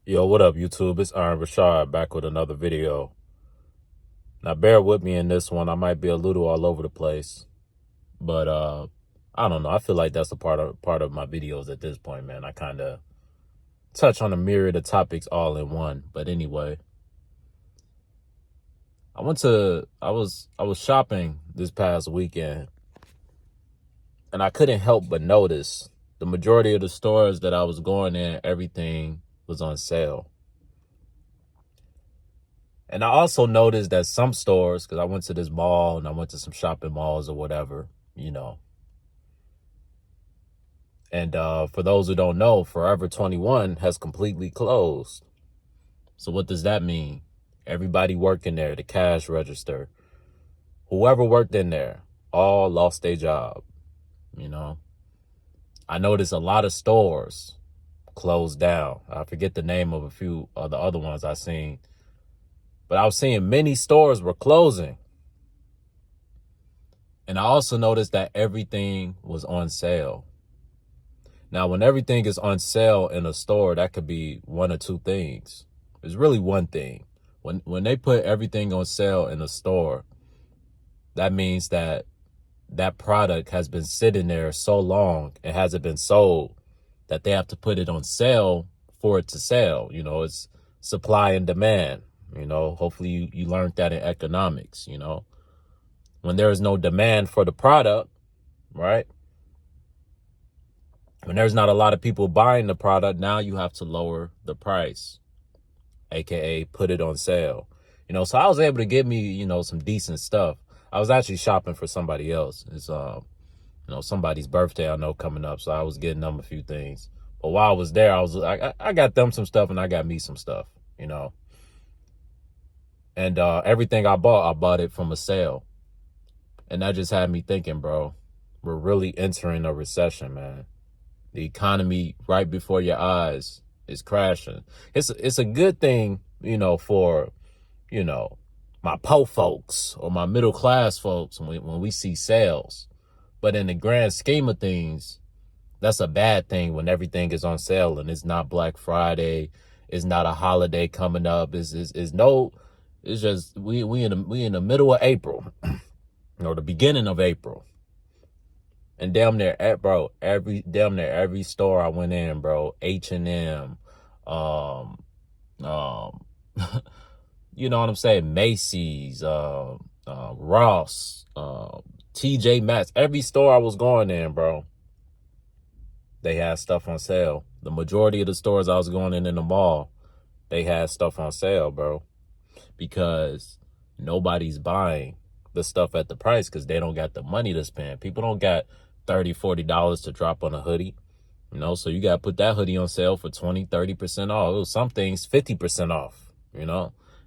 Yo, what up, YouTube? It's Richawd back with another video. Now, bear with me in this one. I might be a little all over the place, but I don't know. I feel like that's a part of my videos at this point, man. I kind of touch on a myriad of topics all in one. But anyway, I was shopping this past weekend, and I couldn't help but notice the majority of the stores that I was going in, everything was on sale. And I also noticed that some stores, because I went to this mall and I went to some shopping malls or whatever, And for those who don't know, Forever 21 has completely closed. So what does that mean? Everybody working there, the cash register, whoever worked in there, all lost their job. I noticed a lot of stores closed down. I forget the name of a few of the other ones I seen. But I was seeing many stores were closing. And I also noticed that everything was on sale. Now, when everything is on sale in a store, that could be one or two things. It's really one thing. When they put everything on sale in a store, that means that that product has been sitting there so long, it hasn't been sold, that they have to put it on sale for it to sell. It's supply and demand. Hopefully you learned that in economics. When there is no demand for the product, right? When there's not a lot of people buying the product, now you have to lower the price, aka put it on sale. So I was able to get me, some decent stuff. I was actually shopping for somebody else. It's somebody's birthday I know coming up, so I was getting them a few things. But while I was there, I got them some stuff and I got me some stuff, And everything I bought it from a sale. And that just had me thinking, bro, we're really entering a recession, man. The economy right before your eyes is crashing. It's a good thing, for, my po folks or my middle class folks when we see sales. But in the grand scheme of things, that's a bad thing when everything is on sale and it's not Black Friday, it's not a holiday coming up. It's just we in the middle of April or the beginning of April. And damn near every store I went in, bro, H&M, you know what I'm saying, Macy's, Ross, TJ Maxx, every store I was going in, bro, they had stuff on sale. The majority of the stores I was going in the mall, they had stuff on sale, bro, because nobody's buying the stuff at the price because they don't got the money to spend. People don't got $30-$40 to drop on a hoodie, so you got to put that hoodie on sale for 20-30% off. It was some things 50% off.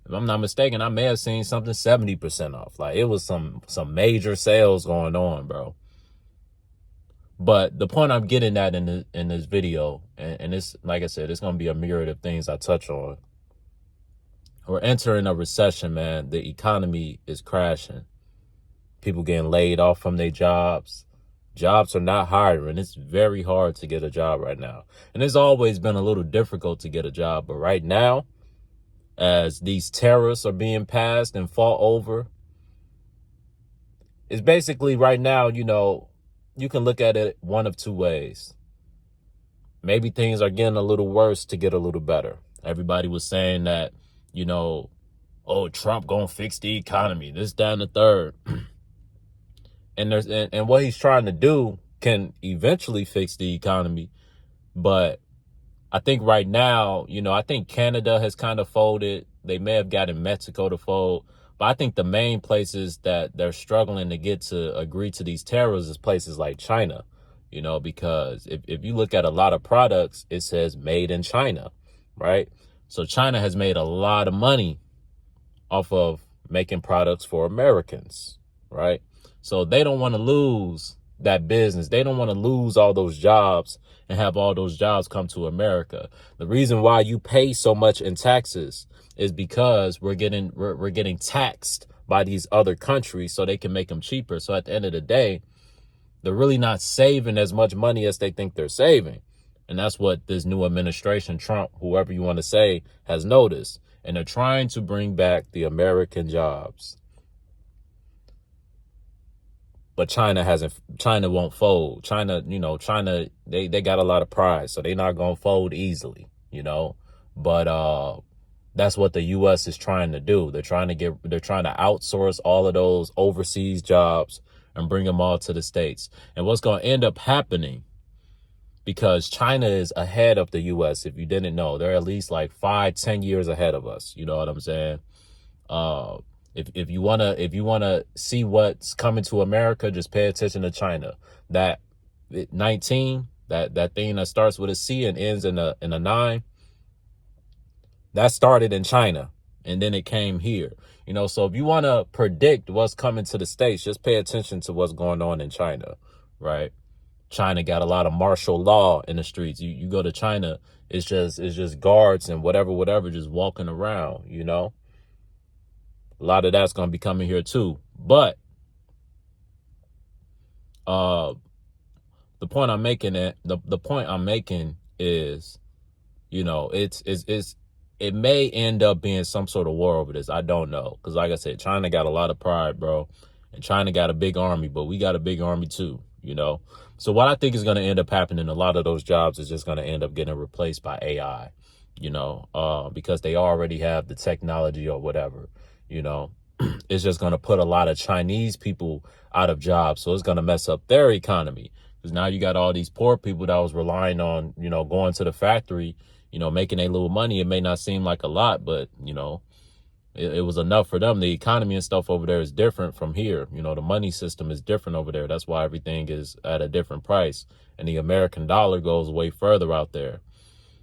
If I'm not mistaken, I may have seen something 70% off. Like, it was some major sales going on, bro. But the point I'm getting at in this video, and it's, like I said, it's going to be a myriad of things I touch on. We're entering a recession, man. The economy is crashing. People getting laid off from their jobs. Jobs are not hiring. It's very hard to get a job right now. And it's always been a little difficult to get a job. But right now, as these tariffs are being passed and fought over, it's basically right now, you can look at it one of two ways. Maybe things are getting a little worse to get a little better. Everybody was saying that, oh, Trump gonna fix the economy, this, that, and the third. And what he's trying to do can eventually fix the economy. But I think right now, I think Canada has kind of folded. They may have gotten Mexico to fold. But I think the main places that they're struggling to get to agree to these tariffs is places like China, because if you look at a lot of products, it says made in China, right? So China has made a lot of money off of making products for Americans, right? So they don't want to lose that business. They don't want to lose all those jobs and have all those jobs come to America. The reason why you pay so much in taxes is because we're getting taxed by these other countries so they can make them cheaper. So at the end of the day, they're really not saving as much money as they think they're saving. And that's what this new administration, Trump, whoever you want to say, has noticed. And they're trying to bring back the American jobs. But China won't fold. China, they got a lot of pride, so they're not going to fold easily, But that's what the US is trying to do. They're trying to outsource all of those overseas jobs and bring them all to the States. And what's going to end up happening, because China is ahead of the US, if you didn't know, they're at least like 5-10 years ahead of us. You know what I'm saying? If you wanna see what's coming to America, just pay attention to China. That 19, that thing that starts with a C and ends in a 9, that started in China and then it came here. So if you want to predict what's coming to the States, just pay attention to what's going on in China, right? China got a lot of martial law in the streets. You go to China, it's just guards and whatever just walking around, A lot of that's going to be coming here too. But the point I'm making is, it may end up being some sort of war over this. I don't know. Because like I said, China got a lot of pride, bro. And China got a big army, but we got a big army too, So what I think is going to end up happening, a lot of those jobs is just going to end up getting replaced by AI, because they already have the technology or whatever, It's just going to put a lot of Chinese people out of jobs. So it's going to mess up their economy. Because now you got all these poor people that was relying on, going to the factory, making a little money. It may not seem like a lot, but, it was enough for them. The economy and stuff over there is different from here. The money system is different over there. That's why everything is at a different price. And the American dollar goes way further out there.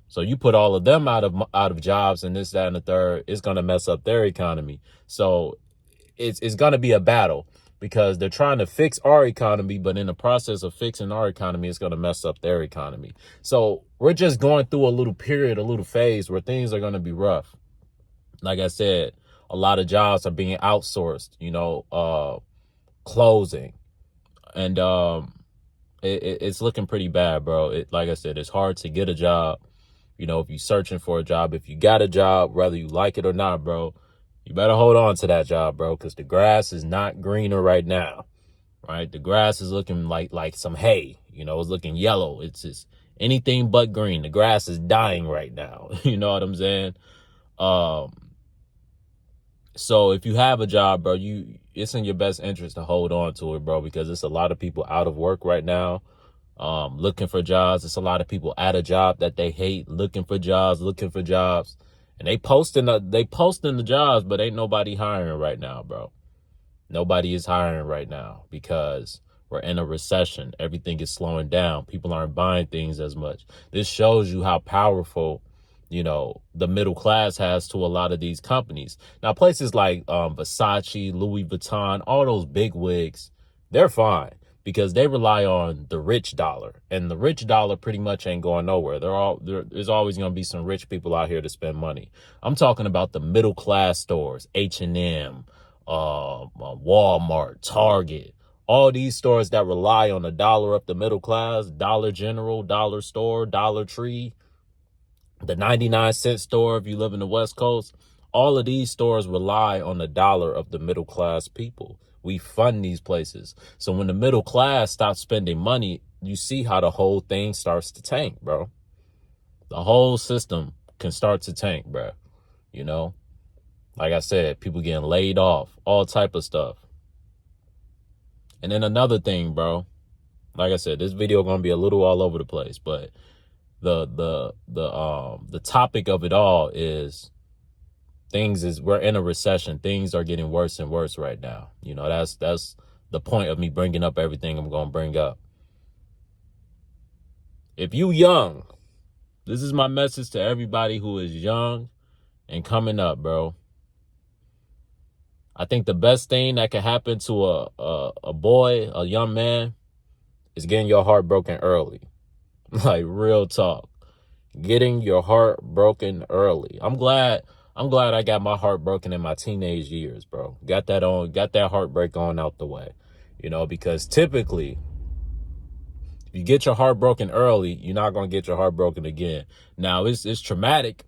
So you put all of them out of jobs and this, that, and the third, it's going to mess up their economy. So it's going to be a battle, because they're trying to fix our economy, but in the process of fixing our economy, it's going to mess up their economy. So we're just going through a little phase where things are going to be rough. Like I said, a lot of jobs are being outsourced, closing. And it's looking pretty bad, bro. Like I said, it's hard to get a job. If you're searching for a job, if you got a job, whether you like it or not, bro, you better hold on to that job, bro, because the grass is not greener right now, right? The grass is looking like some hay, it's looking yellow. It's just anything but green. The grass is dying right now. You know what I'm saying? So if you have a job, bro, it's in your best interest to hold on to it, bro, because it's a lot of people out of work right now, looking for jobs. It's a lot of people at a job that they hate, looking for jobs. And they posting the jobs, but ain't nobody hiring right now, bro. Nobody is hiring right now because we're in a recession. Everything is slowing down. People aren't buying things as much. This shows you how powerful, the middle class has to a lot of these companies. Now, places like Versace, Louis Vuitton, all those big wigs, they're fine because they rely on the rich dollar, and the rich dollar pretty much ain't going nowhere. There's always going to be some rich people out here to spend money. I'm talking about the middle class stores, H&M, Walmart, Target, all these stores that rely on the dollar of the middle class, Dollar General, Dollar Store, Dollar Tree, the 99-cent store if you live in the West Coast. All of these stores rely on the dollar of the middle class people. We fund these places. So when the middle class stops spending money, you see how the whole thing starts to tank, bro. The whole system can start to tank, bro. Like I said, people getting laid off, all type of stuff. And then another thing, bro, like I said, this video going to be a little all over the place, but the topic of it all is we're in a recession. Things are getting worse and worse right now. That's the point of me bringing up everything I'm going to bring up. If you young, this is my message to everybody who is young and coming up, bro. I think the best thing that can happen to a boy, a young man, is getting your heart broken early. Like, real talk. Getting your heart broken early. I'm glad I got my heart broken in my teenage years, bro. Got that heartbreak on out the way. Because typically, If you get your heart broken early, you're not going to get your heart broken again. Now, it's traumatic.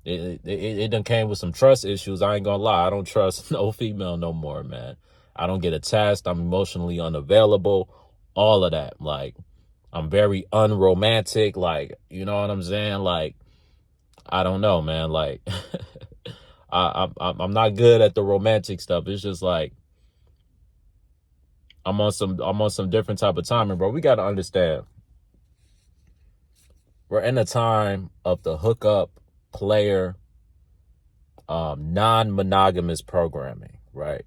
It done came with some trust issues. I ain't going to lie. I don't trust no female no more, man. I don't get attached. I'm emotionally unavailable. All of that. Like, I'm very unromantic. Like, you know what I'm saying? Like, I don't know, man. Like, I'm not good at the romantic stuff. It's just like, I'm on some different type of timing, bro. We got to understand. We're in a time of the hookup player, non-monogamous programming, right?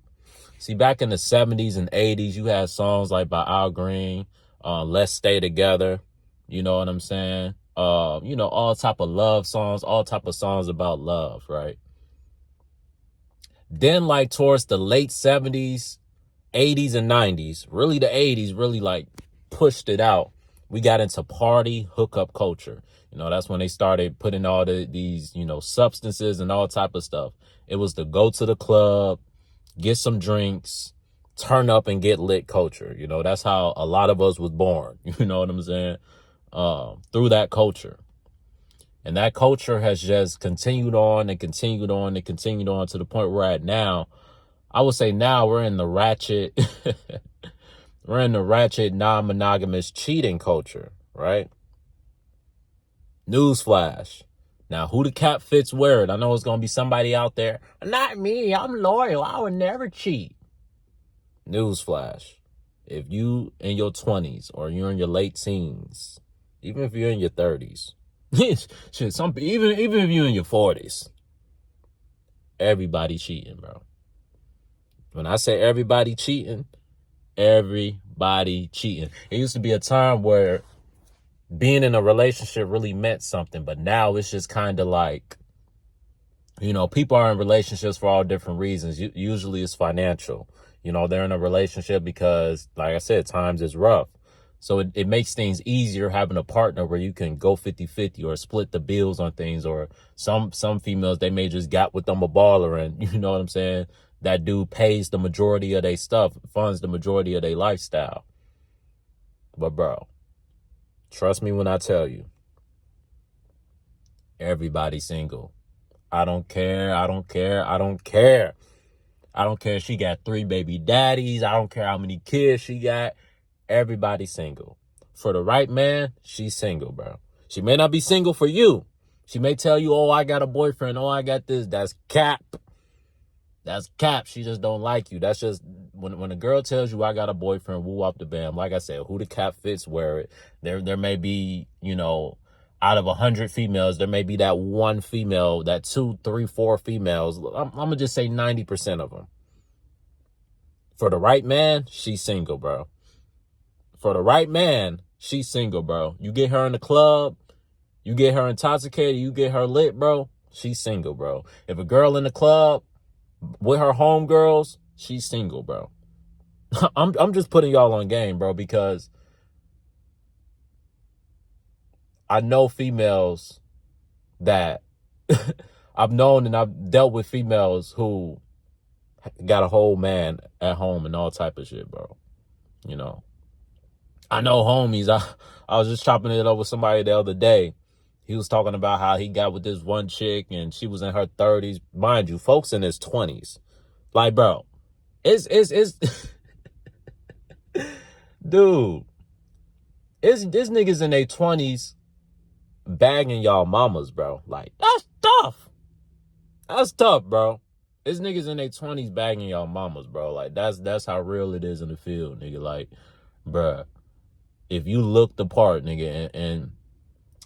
See, back in the 70s and 80s, you had songs like by Al Green, Let's Stay Together. You know what I'm saying? All type of love songs, all type of songs about love, right? Then like towards the late 70s, 80s and 90s, really the 80s really like pushed it out. We got into party hookup culture. That's when they started putting all these, substances and all type of stuff. It was to go to the club, get some drinks, turn up and get lit culture. That's how a lot of us was born. You know what I'm saying? Through that culture. And that culture has just continued on and continued on and continued on to the point we're at now. I would say now we're in the ratchet, non-monogamous cheating culture, right? Newsflash. Now, who the cap fits where it? I know it's going to be somebody out there. Not me. I'm loyal. I would never cheat. Newsflash. If you in your 20s or you're in your late teens, even if you're in your 30s, shit, even if you're in your 40s, everybody cheating, bro. When I say everybody cheating, everybody cheating. It used to be a time where being in a relationship really meant something, but now it's just kind of like, people are in relationships for all different reasons. Usually it's financial. They're in a relationship because, like I said, times is rough. So it makes things easier having a partner where you can go 50-50 or split the bills on things. Or some females, they may just got with them a baller and, you know what I'm saying? That dude pays the majority of their stuff, funds the majority of their lifestyle. But bro, trust me when I tell you, everybody's single. I don't care. I don't care. I don't care. I don't care if she got 3 baby daddies. I don't care how many kids she got. Everybody's single. For the right man, she's single, bro. She may not be single for you. She may tell you, oh, I got a boyfriend. Oh, I got this. That's cap. That's cap. She just don't like you. That's just when a girl tells you I got a boyfriend, woo off the bam. Like I said, who the cap fits wear it. There may be, out of 100 females, there may be that one female, that 2, 3, 4 females. I'm gonna just say 90% of them. For the right man, she's single, bro. For the right man, she's single, bro. You get her in the club, you get her intoxicated, you get her lit, bro. She's single, bro. If a girl in the club with her homegirls, she's single, bro. I'm just putting y'all on game, bro, because I know females that I've known and I've dealt with females who got a whole man at home and all type of shit, bro. I know homies. I was just chopping it up with somebody the other day. He was talking about how he got with this one chick and she was in her 30s. Mind you, folks in his 20s. Like, bro, it's dude, it's niggas in their 20s bagging y'all mamas, bro. Like, that's tough. That's tough, bro. It's niggas in their 20s bagging y'all mamas, bro. Like, that's how real it is in the field, nigga. Like, bruh, if you look the part, nigga, and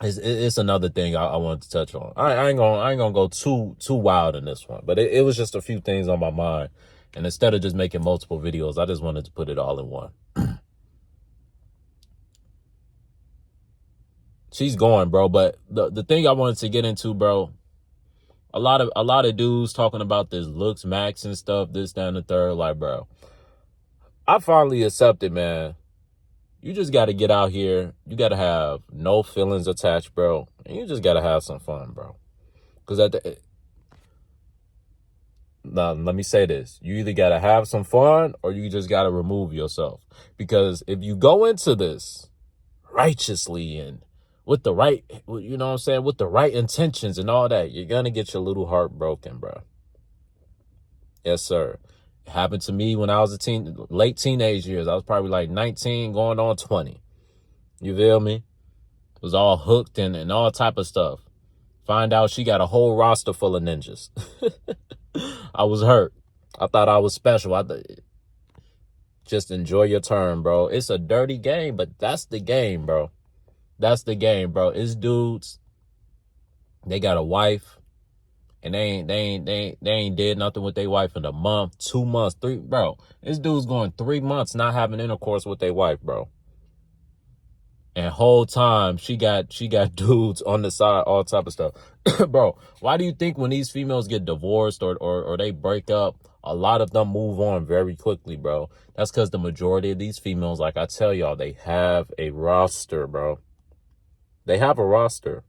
it's another thing I wanted to touch on. I ain't gonna go too wild in this one, but it was just a few things on my mind. And instead of just making multiple videos, I just wanted to put it all in one. She's going, bro. But the thing I wanted to get into, bro, a lot of dudes talking about this looks max and stuff, this, that, and the third. Like, bro, I finally accepted, man. You just got to get out here. You got to have no feelings attached, bro. And you just got to have some fun, bro. Because now, let me say this. You either got to have some fun or you just got to remove yourself. Because if you go into this righteously and with the right, you know what I'm saying, with the right intentions and all that, you're gonna get your little heart broken, bro. Yes, sir. It happened to me when I was late teenage years. I was probably like 19 going on 20. You feel me? Was all hooked and all type of stuff. Find out she got a whole roster full of ninjas. I was hurt. I thought I was special. Just enjoy your turn, bro. It's a dirty game, but that's the game, bro. That's the game, bro. It's dudes. They got a wife, and they ain't did nothing with their wife in a month, 2 months, 3, bro. This dude's going 3 months not having intercourse with their wife, bro. And whole time she got dudes on the side, all type of stuff. Bro, why do you think when these females get divorced or they break up, a lot of them move on very quickly, bro? That's because the majority of these females, like I tell y'all, they have a roster, bro. They have a roster.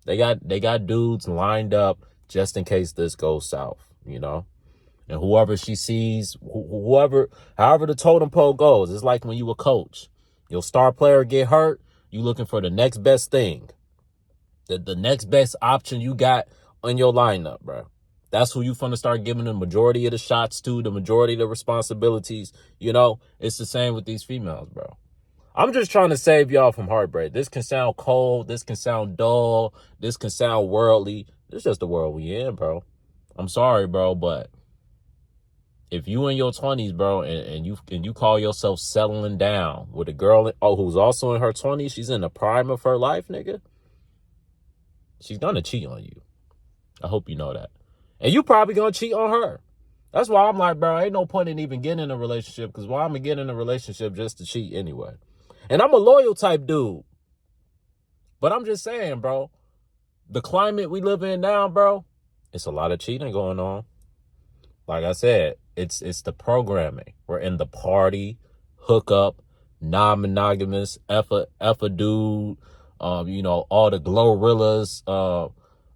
They got dudes lined up just in case this goes south, you know? And whoever she sees, however the totem pole goes, it's like when you a coach. Your star player get hurt, you looking for the next best thing. The next best option you got on your lineup, bro. That's who you finna start giving the majority of the shots to, the majority of the responsibilities. You know, it's the same with these females, bro. I'm just trying to save y'all from heartbreak. This can sound cold. This can sound dull. This can sound worldly. This is just the world we in, bro. I'm sorry, bro, but if you in your 20s, bro, and you call yourself settling down with a girl who's also in her 20s, she's in the prime of her life, nigga, she's gonna cheat on you. I hope you know that. And you probably gonna cheat on her. That's why I'm like, bro, ain't no point in even getting in a relationship, because why am I getting in a relationship just to cheat anyway? And I'm a loyal type dude. But I'm just saying, bro, the climate we live in now, bro, it's a lot of cheating going on. Like I said, it's the programming. We're in the party, hookup, non-monogamous, F a dude, you know, all the glorrillas,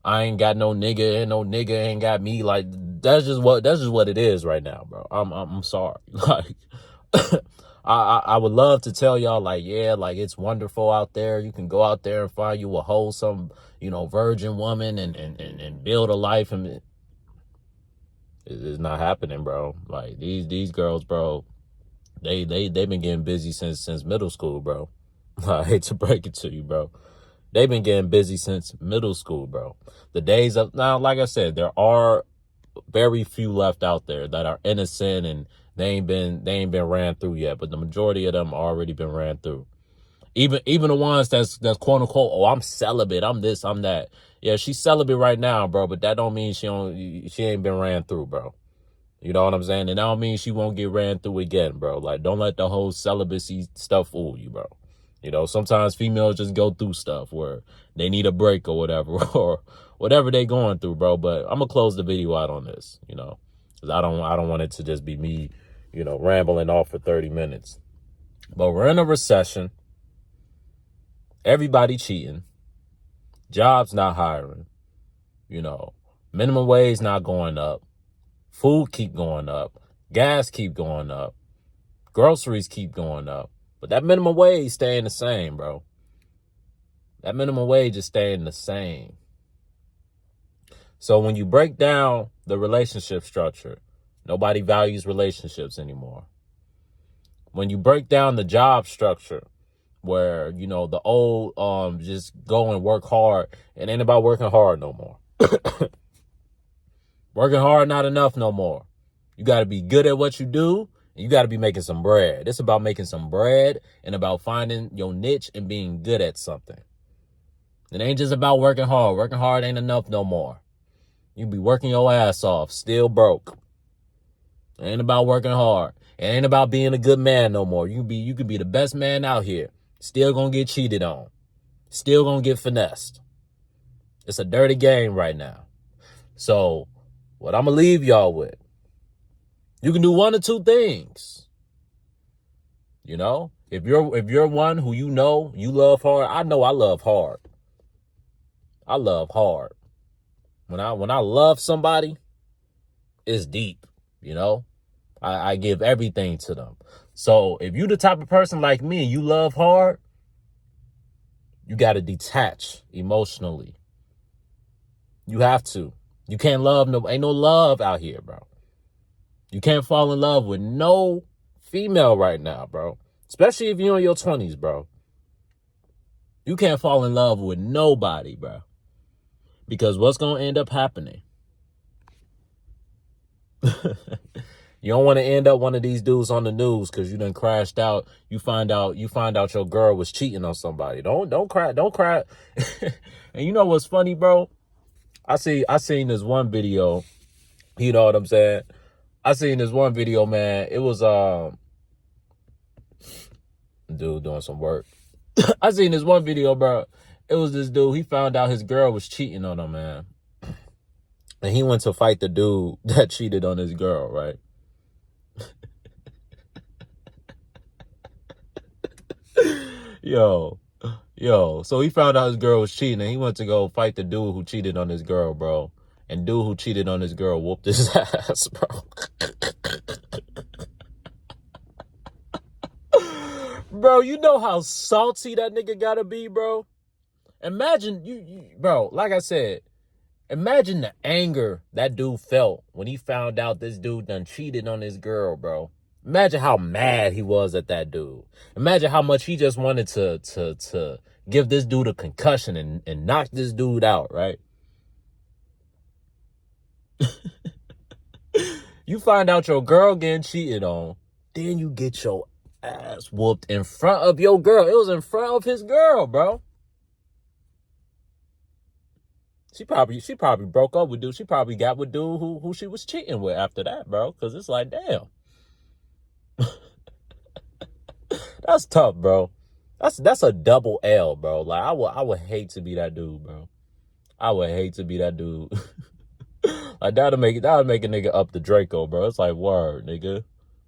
I ain't got no nigga and no nigga ain't got me. Like, that's just what it is right now, bro. I'm sorry. Like, I would love to tell y'all, like, yeah, like, it's wonderful out there. You can go out there and find you a wholesome, you know, virgin woman and build a life. And it's not happening, bro. Like, these girls, bro, they've been getting busy since middle school, bro. I hate to break it to you, bro. They've been getting busy since middle school, bro. The days of now, like I said, there are very few left out there that are innocent and they ain't been ran through yet. But the majority of them already been ran through. Even the ones that's quote unquote, oh, I'm celibate, I'm this, I'm that. Yeah, she's celibate right now, bro. But that don't mean she ain't been ran through, bro. You know what I'm saying? And that don't mean she won't get ran through again, bro. Like, don't let the whole celibacy stuff fool you, bro. You know, sometimes females just go through stuff where they need a break or whatever, or whatever they going through, bro. But I'm gonna close the video out on this, you know, because I don't want it to just be me, you know, rambling off for 30 minutes. But we're in a recession. Everybody cheating. Jobs not hiring. You know, minimum wage not going up. Food keep going up. Gas keep going up. Groceries keep going up. But that minimum wage staying the same, bro. That minimum wage is staying the same. So when you break down the relationship structure, nobody values relationships anymore. When you break down the job structure, where, you know, the old just go and work hard, it ain't about working hard no more. Working hard not enough no more. You got to be good at what you do. You got to be making some bread. It's about making some bread and about finding your niche and being good at something. It ain't just about working hard. Working hard ain't enough no more. You be working your ass off, still broke. It ain't about working hard. It ain't about being a good man no more. You can be the best man out here. Still gonna get cheated on. Still gonna get finessed. It's a dirty game right now. So what I'm gonna leave y'all with, you can do one or two things. You know, if you're one who, you know, you love hard. I know I love hard. I love hard. When I love somebody, it's deep, you know. I give everything to them. So if you the type of person like me and you love hard, You got to detach emotionally. You have to. You can't love ain't no love out here, bro. You can't fall in love with no female right now, bro. Especially if you're in your 20s, bro. You can't fall in love with nobody, bro. Because what's going to end up happening? You don't want to end up one of these dudes on the news because you done crashed out. You find out your girl was cheating on somebody. Don't cry. And you know what's funny, bro? I seen this one video. You know what I'm saying? I seen this one video, man. It was dude doing some work. I seen this one video, bro. It was this dude. He found out his girl was cheating on him, man. And he went to fight the dude that cheated on his girl, right? Yo. So he found out his girl was cheating, and he went to go fight the dude who cheated on his girl, bro. And dude who cheated on his girl whooped his ass, bro. Bro, you know how salty that nigga gotta be, bro? Imagine, bro, like I said, imagine the anger that dude felt when he found out this dude done cheated on his girl, bro. Imagine how mad he was at that dude. Imagine how much he just wanted to give this dude a concussion and knock this dude out, right? You find out your girl getting cheated on, then you get your ass whooped in front of your girl. It was in front of his girl, bro. She probably broke up with dude. She probably got with dude who she was cheating with after that, bro. Cause it's like, damn. That's tough, bro. That's a double L, bro. Like I would hate to be that dude, bro. I would hate to be that dude. Like that would make a nigga up the Draco, bro. It's like, word, nigga.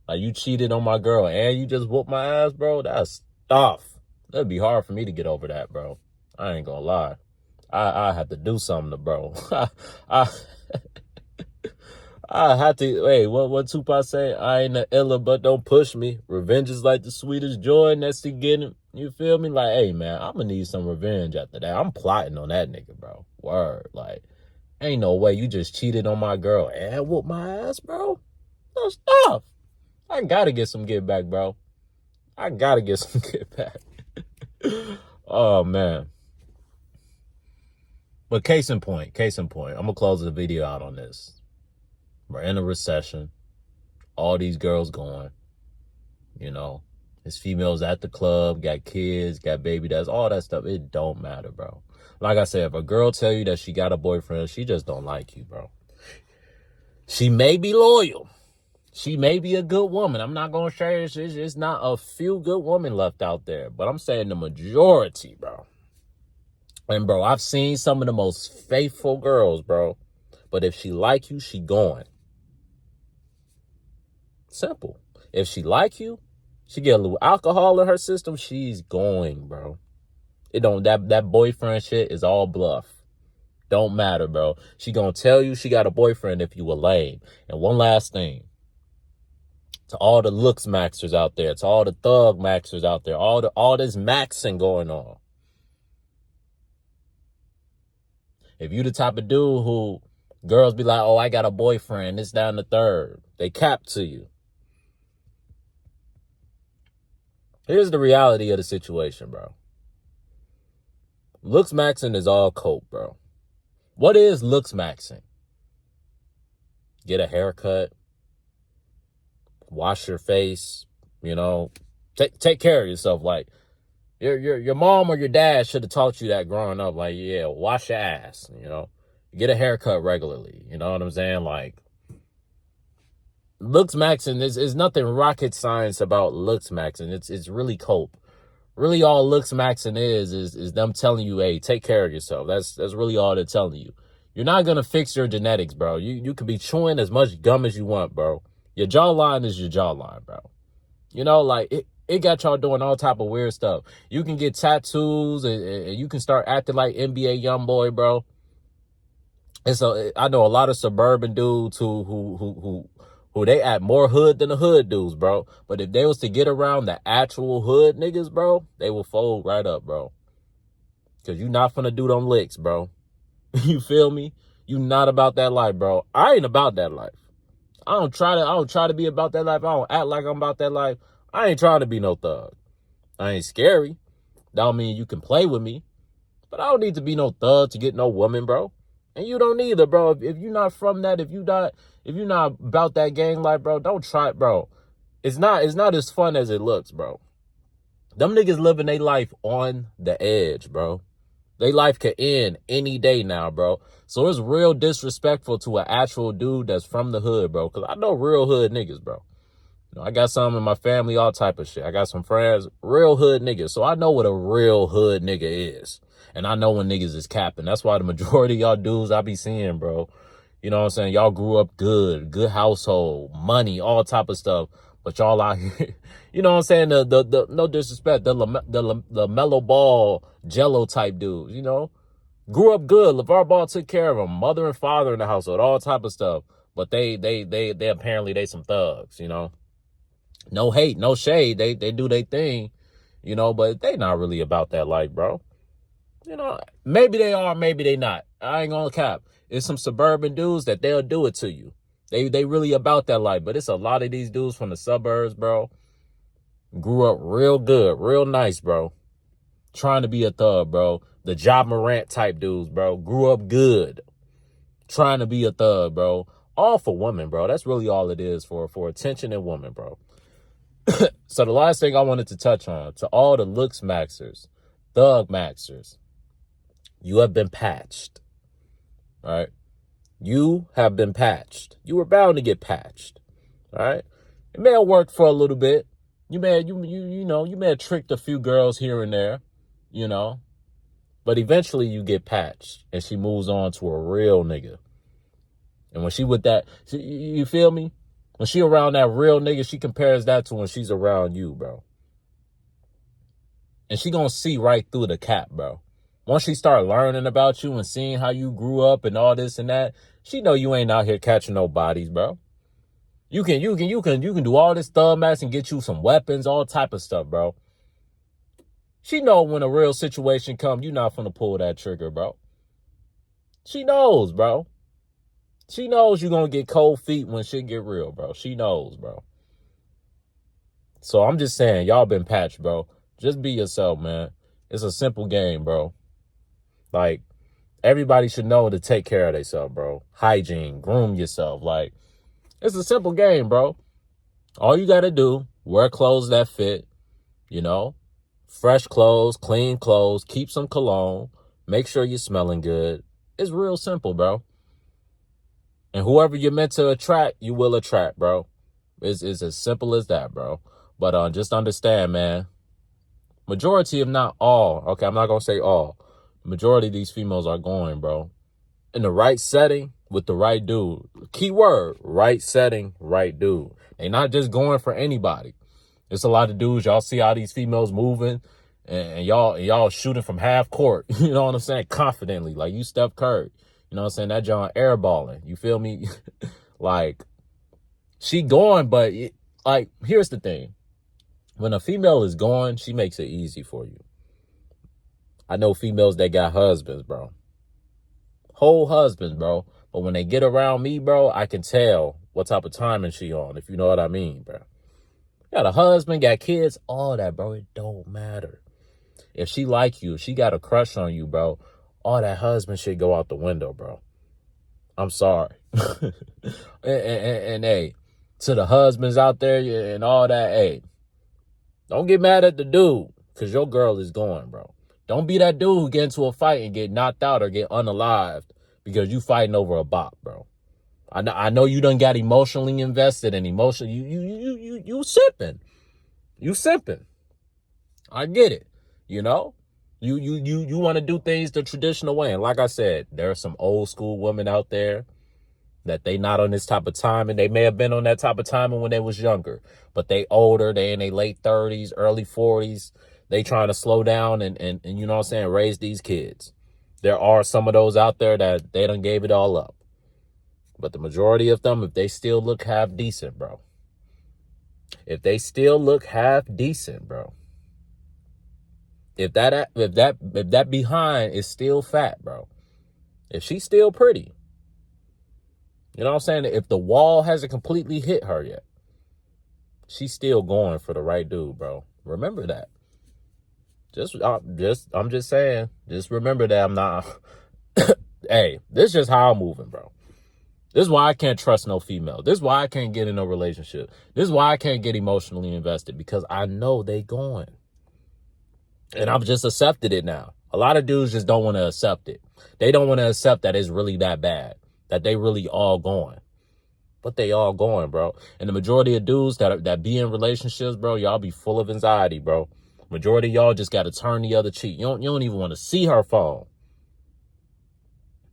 Like you cheated on my girl and you just whooped my ass, bro. That's tough. That'd be hard for me to get over that, bro. I ain't gonna lie. I had to do something to bro. I had to, hey, what Tupac say? I ain't a illa, but don't push me. Revenge is like the sweetest joy, and that's the getting. You feel me? Like, hey, man, I'm gonna need some revenge after that. I'm plotting on that nigga, bro. Word. Like, ain't no way you just cheated on my girl and whooped my ass, bro. That's tough. I gotta get some get back, bro. I gotta get some get back. Oh, man. But case in point, I'm gonna close the video out on this. We're in a recession. All these girls going, you know, his females at the club, got kids, got baby dads, all that stuff. It don't matter, bro. Like I said, if a girl tell you that she got a boyfriend, she just don't like you, bro. She may be loyal. She may be a good woman. I'm not going to share it. It's not a few good women left out there. But I'm saying the majority, bro. And, bro, I've seen some of the most faithful girls, bro. But if she like you, she going. Simple. If she like you, she get a little alcohol in her system, she's going, bro. It don't, that boyfriend shit is all bluff. Don't matter, bro. She gonna tell you she got a boyfriend if you a lame. And one last thing. To all the looks maxers out there, to all the thug maxers out there, all this maxing going on. If you the type of dude who girls be like, oh, I got a boyfriend, it's down the third. They cap to you. Here's the reality of the situation, bro. Looks maxing is all cope, bro. What is looks maxing? Get a haircut, wash your face, you know, take care of yourself. Like your mom or your dad should have taught you that growing up. Like, yeah, wash your ass, you know, get a haircut regularly. You know what I'm saying? Like, looks maxing is nothing rocket science about looks maxing. It's really cope. Really all looks maxing is them telling you, hey, take care of yourself. That's really all they're telling you. You're not gonna fix your genetics, bro. You could be chewing as much gum as you want, bro. Your jawline is your jawline, bro. You know, like it got y'all doing all type of weird stuff. You can get tattoos and you can start acting like NBA YoungBoy, bro. And so I know a lot of suburban dudes who they act more hood than the hood dudes, bro. But if they was to get around the actual hood niggas, bro, they will fold right up, bro. Because you not finna do them licks, bro. You feel me? You not about that life, bro. I ain't about that life. I don't try to be about that life. I don't act like I'm about that life. I ain't trying to be no thug. I ain't scary. That don't mean you can play with me. But I don't need to be no thug to get no woman, bro. And you don't either, bro. If you're not from that, if you're not about that gang life, bro, don't try it, bro. It's not as fun as it looks, bro. Them niggas living their life on the edge, bro. Their life could end any day now, bro. So it's real disrespectful to an actual dude that's from the hood, bro. Because I know real hood niggas, bro. You know, I got some in my family, all type of shit. I got some friends, real hood niggas. So I know what a real hood nigga is. And I know when niggas is capping. That's why the majority of y'all dudes I be seeing, bro. You know what I'm saying? Y'all grew up good household, money, all type of stuff. But y'all out here, you know what I'm saying? The no disrespect, the mellow ball, jello type dudes, you know? Grew up good. LeVar Ball took care of them. Mother and father in the household, all type of stuff. But they apparently they some thugs, you know? No hate, no shade. They do their thing, you know, but they not really about that life, bro. You know, maybe they are, maybe they not. I ain't gonna cap. It's some suburban dudes that they'll do it to you. They really about that life. But it's a lot of these dudes from the suburbs, bro. Grew up real good, real nice, bro. Trying to be a thug, bro. The Ja Morant type dudes, bro. Grew up good. Trying to be a thug, bro. All for women, bro. That's really all it is, for attention and women, bro. So the last thing I wanted to touch on, to all the looks maxers, thug maxers, you have been patched. All right? You have been patched. You were bound to get patched. All right? It may have worked for a little bit. You may have tricked a few girls here and there, you know. But eventually you get patched and she moves on to a real nigga. And when she with that, you feel me? When she around that real nigga, she compares that to when she's around you, bro. And she gonna see right through the cap, bro. Once she start learning about you and seeing how you grew up and all this and that, she know you ain't out here catching no bodies, bro. You can do all this thug mess and get you some weapons, all type of stuff, bro. She know when a real situation come, you not finna pull that trigger, bro. She knows, bro. She knows you're going to get cold feet when shit get real, bro. She knows, bro. So I'm just saying, y'all been patched, bro. Just be yourself, man. It's a simple game, bro. Like, everybody should know to take care of themselves, bro. Hygiene, groom yourself. Like, it's a simple game, bro. All you got to do, wear clothes that fit, you know. Fresh clothes, clean clothes, keep some cologne. Make sure you're smelling good. It's real simple, bro. And whoever you're meant to attract, you will attract, bro. It's as simple as that, bro. But just understand, man. Majority, if not all, okay, I'm not going to say all. Majority of these females are going, bro. In the right setting with the right dude. Key word, right setting, right dude. They not just going for anybody. There's a lot of dudes, y'all see how these females moving. And y'all shooting from half court. You know what I'm saying? Confidently. Like you Steph Curry. You know what I'm saying? That John airballing. You feel me? Like, she going, but, like, here's the thing. When a female is going, she makes it easy for you. I know females that got husbands, bro. Whole husbands, bro. But when they get around me, bro, I can tell what type of timing she on, if you know what I mean, bro. Got a husband, got kids, all that, bro. It don't matter. If she like you, if she got a crush on you, bro, all that husband shit go out the window, bro. I'm sorry. and hey, to the husbands out there and all that, hey, don't get mad at the dude because your girl is going, bro. Don't be that dude who get into a fight and get knocked out or get unalived because you fighting over a bop, bro. I know you done got emotionally invested and you sipping. You sipping. I get it. You know? You want to do things the traditional way. And like I said, there are some old school women out there that they not on this type of time, and they may have been on that type of time when they was younger, but they older, they in their late 30s, early 40s. They trying to slow down and you know what I'm saying, raise these kids. There are some of those out there that they done gave it all up. But the majority of them, if they still look half decent, bro. If they still look half decent, bro, If that behind is still fat, bro, if she's still pretty, you know what I'm saying? If the wall hasn't completely hit her yet, she's still going for the right dude, bro. Remember that. I'm just saying. Just remember that I'm not. Hey, this is just how I'm moving, bro. This is why I can't trust no female. This is why I can't get in no relationship. This is why I can't get emotionally invested, because I know they going. And I've just accepted it now. A lot of dudes just don't want to accept it. They don't want to accept that it's really that bad, that they really all going. But they all going, bro. And the majority of dudes that be in relationships, bro, y'all be full of anxiety, bro. Majority of y'all just got to turn the other cheek. You don't even want to see her phone.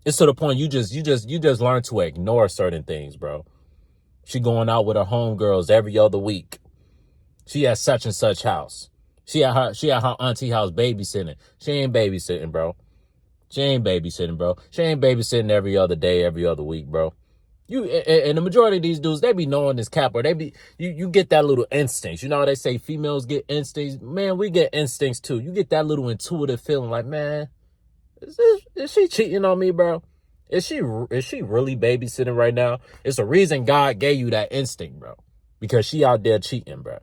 It's to the point you just learn to ignore certain things, bro. She going out with her homegirls every other week. She at such and such house. She at her auntie house babysitting. She ain't babysitting, bro. She ain't babysitting every other day, every other week, bro. And the majority of these dudes, they be knowing this cap, or you get that little instinct. You know how they say females get instincts? Man, we get instincts too. You get that little intuitive feeling like, man, is she cheating on me, bro? Is she really babysitting right now? It's a reason God gave you that instinct, bro. Because she out there cheating, bro.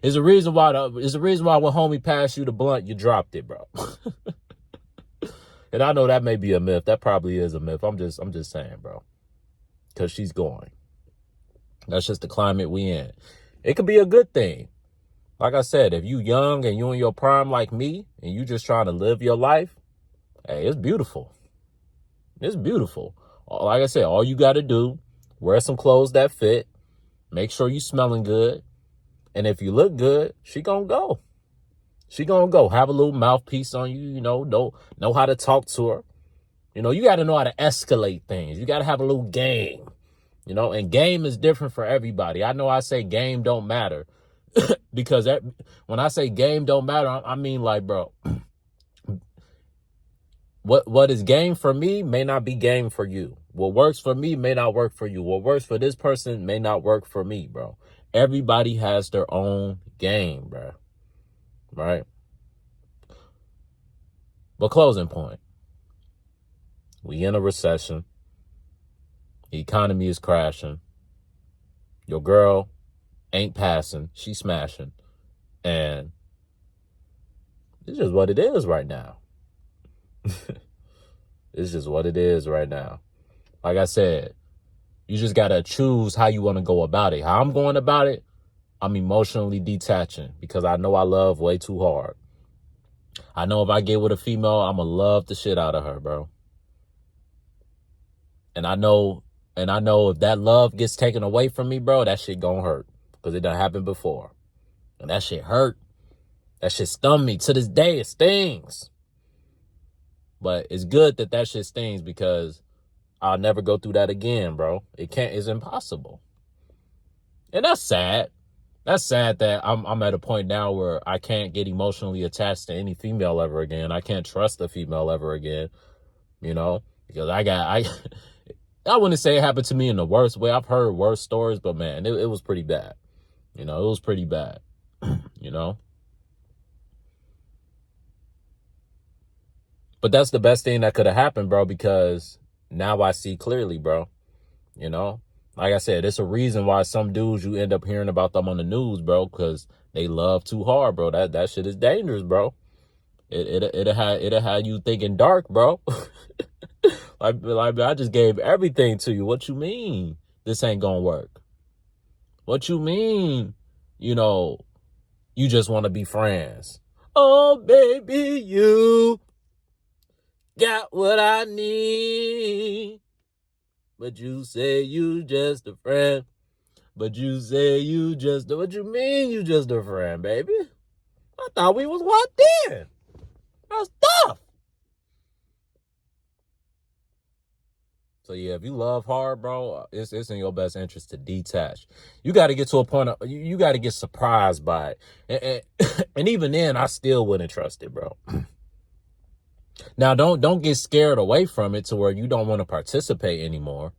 It's a reason why when homie passed you the blunt, you dropped it, bro. And I know that may be a myth. That probably is a myth. I'm just saying, bro. Because she's going. That's just the climate we in. It could be a good thing. Like I said, if you young and you in your prime like me, and you just trying to live your life, hey, it's beautiful. It's beautiful. Like I said, all you got to do, wear some clothes that fit, make sure you smelling good, and if you look good, she gonna go. She gonna go. Have a little mouthpiece on you, you know how to talk to her. You know, you got to know how to escalate things. You got to have a little game, you know, and game is different for everybody. I know I say game don't matter because when I say game don't matter, I mean like, bro, what is game for me may not be game for you. What works for me may not work for you. What works for this person may not work for me, bro. Everybody has their own game, bro. Right? But closing point. We in a recession. The economy is crashing. Your girl ain't passing. She's smashing. And it's just what it is right now. It's just what it is right now. Like I said, you just got to choose how you want to go about it. How I'm going about it, I'm emotionally detaching because I know I love way too hard. I know if I get with a female, I'm going to love the shit out of her, bro. And I know if that love gets taken away from me, bro, that shit gonna hurt. Because it done happened before. And that shit hurt. That shit stung me. To this day, it stings. But it's good that shit stings because I'll never go through that again, bro. It's impossible. And that's sad. That's sad that I'm at a point now where I can't get emotionally attached to any female ever again. I can't trust a female ever again, you know, because I wouldn't say it happened to me in the worst way. I've heard worse stories, but man, it was pretty bad. You know, it was pretty bad, you know. But that's the best thing that could have happened, bro, because now I see clearly, bro. You know, like I said, it's a reason why some dudes you end up hearing about them on the news, bro, because they love too hard, bro. That shit is dangerous, bro. It'll have you thinking dark, bro. Like I just gave everything to you. What you mean this ain't gonna work? What you mean, you know, you just want to be friends? Oh, baby, you got what I need. But you say you just a friend. But you say you just... What you mean you just a friend, baby? I thought we was locked in. That's tough. So, yeah, if you love hard, bro, it's in your best interest to detach. You got to get to a point of... You got to get surprised by it. And even then, I still wouldn't trust it, bro. Now, don't get scared away from it to where you don't want to participate anymore.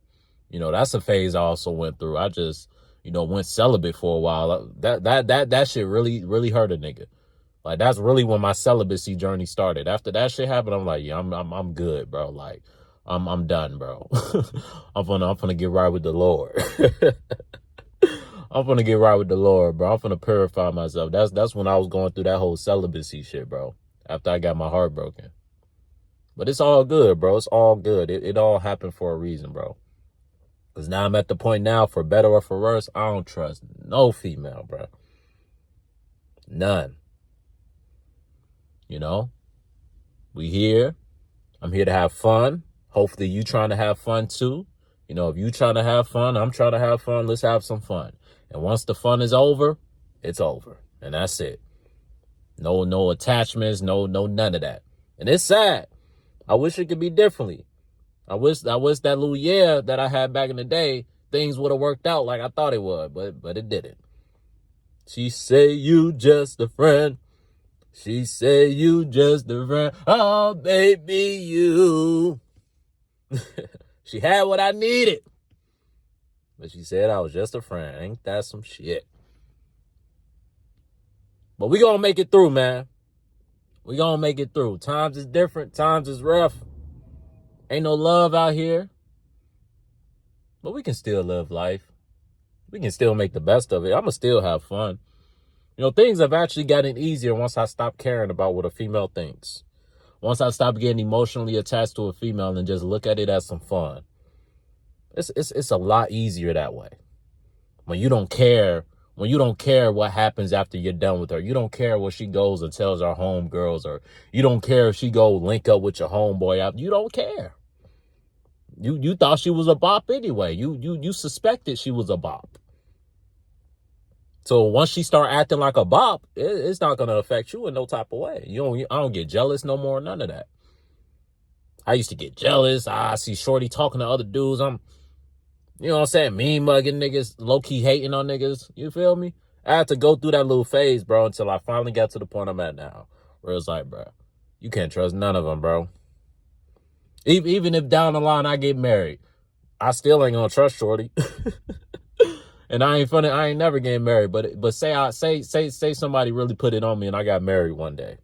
You know, that's a phase I also went through. I just, you know, went celibate for a while. That shit really, really hurt a nigga. Like, that's really when my celibacy journey started. After that shit happened, I'm like, yeah, I'm good, bro. Like, I'm done, bro. I'm gonna get right with the Lord. I'm gonna get right with the Lord, bro. I'm gonna purify myself. That's when I was going through that whole celibacy shit, bro. After I got my heart broken. But it's all good, bro. It's all good. It all happened for a reason, bro. Because now I'm at the point now, for better or for worse, I don't trust no female, bro. None. You know? We here. I'm here to have fun. Hopefully you trying to have fun too. You know, if you trying to have fun, I'm trying to have fun. Let's have some fun. And once the fun is over, it's over. And that's it. No attachments, no none of that. And it's sad. I wish it could be differently. I wish that little year that I had back in the day, things would have worked out like I thought it would, but it didn't. She say you just a friend. She say you just a friend. Oh, baby, you. She had what I needed. But she said I was just a friend. Ain't that some shit? But we gonna make it through, man. We gonna make it through. Times is different. Times is rough. Ain't no love out here. But we can still live life. We can still make the best of it. I'ma still have fun. You know, things have actually gotten easier once I stopped caring about what a female thinks. Once I stopped getting emotionally attached to a female and just look at it as some fun. It's a lot easier that way. When you don't care what happens after you're done with her. You don't care what she goes and tells her homegirls, or you don't care if she go link up with your homeboy out. You don't care. You thought she was a bop anyway. You suspected she was a bop. So once she start acting like a bop, it's not gonna affect you in no type of way. I don't get jealous no more. None of that. I used to get jealous. I see Shorty talking to other dudes. You know what I'm saying? Mean mugging niggas, low key hating on niggas. You feel me? I had to go through that little phase, bro, until I finally got to the point I'm at now, where it's like, bro, you can't trust none of them, bro. Even if down the line I get married, I still ain't gonna trust Shorty. And I ain't never getting married. But say somebody really put it on me and I got married one day,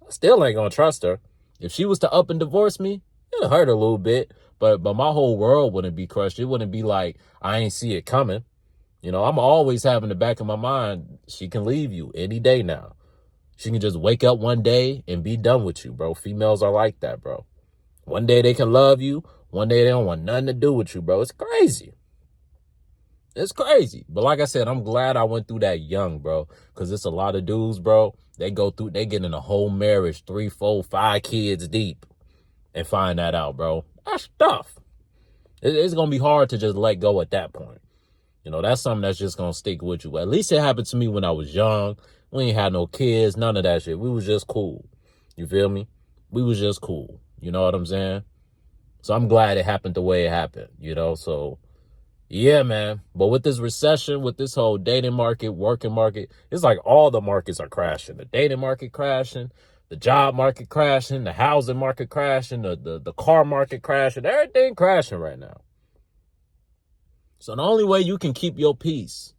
I still ain't gonna trust her. If she was to up and divorce me, it'll hurt a little bit. But my whole world wouldn't be crushed. It wouldn't be like I ain't see it coming. You know, I'm always having the back of my mind, she can leave you any day now. She can just wake up one day and be done with you, bro. Females are like that, bro. One day they can love you. One day they don't want nothing to do with you, bro. It's crazy. It's crazy. But like I said, I'm glad I went through that young, bro. Because it's a lot of dudes, bro. They get in a whole marriage, 3, 4, 5 kids deep, and find that out, bro. That's tough. It's going to be hard to just let go at that point. You know, that's something that's just going to stick with you. At least it happened to me when I was young. We ain't had no kids, none of that shit. We was just cool. You feel me? We was just cool. You know what I'm saying? So I'm glad it happened the way it happened, you know? So, yeah, man. But with this recession, with this whole dating market, working market, it's like all the markets are crashing. The dating market crashing, the job market crashing, the housing market crashing, the car market crashing, everything crashing right now. So the only way you can keep your peace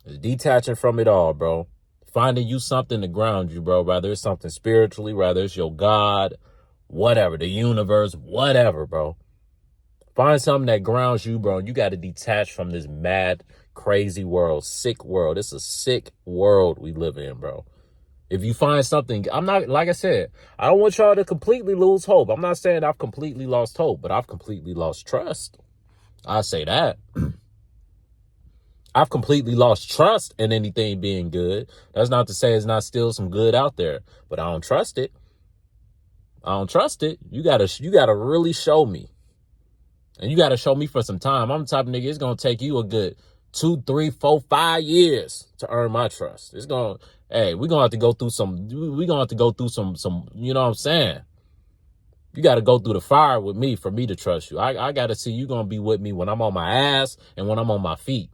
is detaching from it all, bro. Finding you something to ground you, bro. Whether it's something spiritually, whether it's your God, whatever, the universe, whatever, bro. Find something that grounds you, bro. You got to detach from this mad, crazy world, sick world. It's a sick world we live in, bro. If you find something, I'm not, like I said, I don't want y'all to completely lose hope. I'm not saying I've completely lost hope, but I've completely lost trust. I say that. I've completely lost trust in anything being good. That's not to say it's not still some good out there, but I don't trust it. I don't trust it. You gotta really show me. And you gotta show me for some time. I'm the type of nigga, it's gonna take you a good 2, 3, 4, 5 years to earn my trust. We're gonna have to go through some, you know what I'm saying? You gotta go through the fire with me for me to trust you. I gotta see you gonna be with me when I'm on my ass and when I'm on my feet.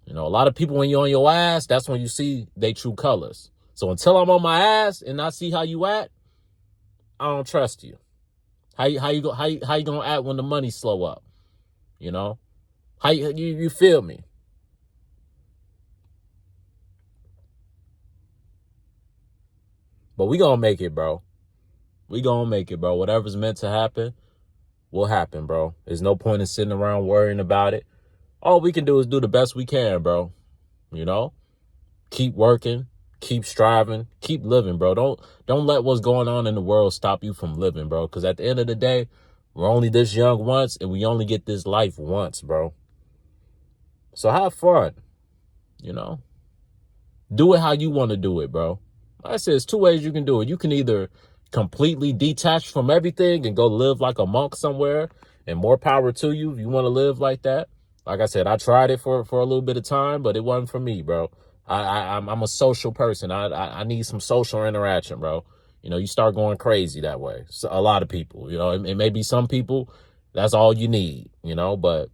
You know, a lot of people, when you're on your ass, that's when you see they true colors. So until I'm on my ass and I see how you act, I don't trust you. How you gonna act when the money slow up? You know, how you feel me? But we gonna make it, bro. We gonna make it, bro. Whatever's meant to happen will happen, bro. There's no point in sitting around worrying about it. All we can do is do the best we can, bro. You know? Keep working, keep striving, keep living, bro. Don't let what's going on in the world stop you from living, bro. Because at the end of the day, we're only this young once, and we only get this life once, bro. So have fun, you know? Do it how you want to do it, bro. Like I said, there's two ways you can do it. You can either completely detach from everything and go live like a monk somewhere, and more power to you if you want to live like that. Like I said, I tried it for a little bit of time, but it wasn't for me, bro. I'm a social person. I need some social interaction, bro. You know, you start going crazy that way. So a lot of people, you know, it may be some people, that's all you need, you know, but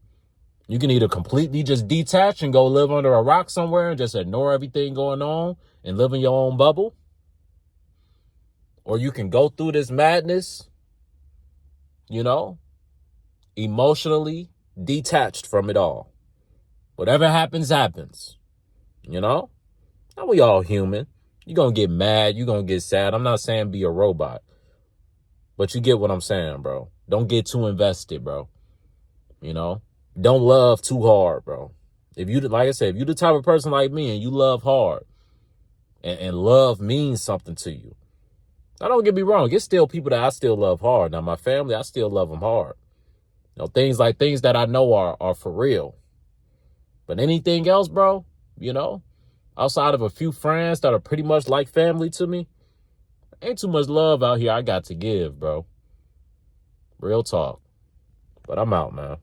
you can either completely just detach and go live under a rock somewhere and just ignore everything going on and live in your own bubble. Or you can go through this madness, you know, emotionally detached from it all. Whatever happens, happens, you know? Now we all human. You're going to get mad. You're going to get sad. I'm not saying be a robot. But you get what I'm saying, bro. Don't get too invested, bro. You know? Don't love too hard, bro. If you, like I said, if you're the type of person like me and you love hard, and love means something to you. Now, don't get me wrong. It's still people that I still love hard. Now, my family, I still love them hard. You know, things that I know are for real. But anything else, bro, you know, outside of a few friends that are pretty much like family to me, ain't too much love out here I got to give, bro. Real talk. But I'm out, man.